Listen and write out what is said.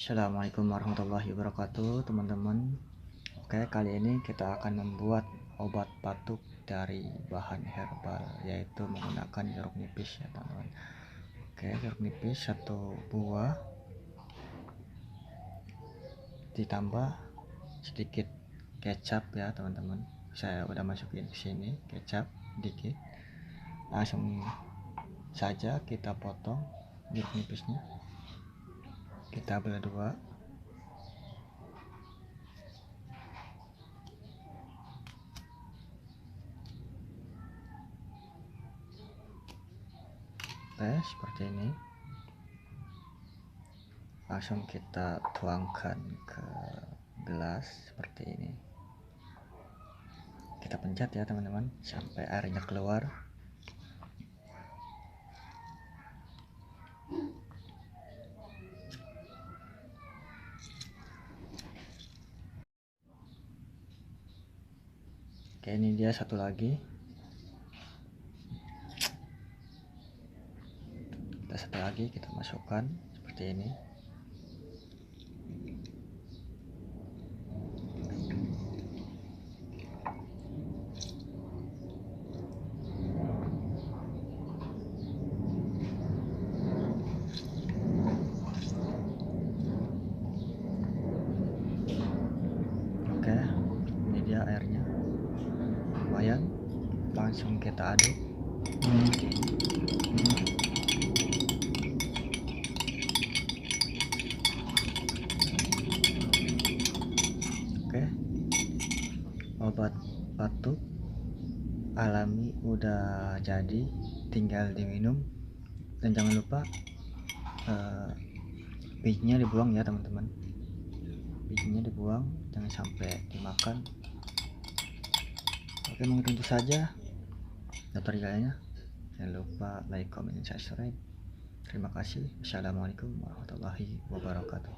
Assalamualaikum warahmatullahi wabarakatuh, teman-teman. Oke, kali ini kita akan membuat obat batuk dari bahan herbal, yaitu menggunakan jeruk nipis ya, teman-teman. Oke, jeruk nipis satu buah, ditambah sedikit kecap ya, teman-teman. Saya udah masukin ke sini kecap dikit. Langsung saja kita potong jeruk nipisnya. Kita belah dua. Seperti ini. Langsung kita tuangkan ke gelas seperti ini. Kita pencet ya, teman-teman, sampai airnya keluar. Oke, ini dia satu lagi. Kita masukkan seperti ini. Oke, ini dia airnya, lumayan. Langsung kita aduk. Oke, obat batuk alami udah jadi, tinggal diminum. Dan jangan lupa bijinya dibuang ya, teman-teman. Bijinya dibuang, jangan sampai dimakan. Oke, mungkin itu saja tutorialnya. Jangan lupa like, comment, dan subscribe. Terima kasih. Assalamualaikum warahmatullahi wabarakatuh.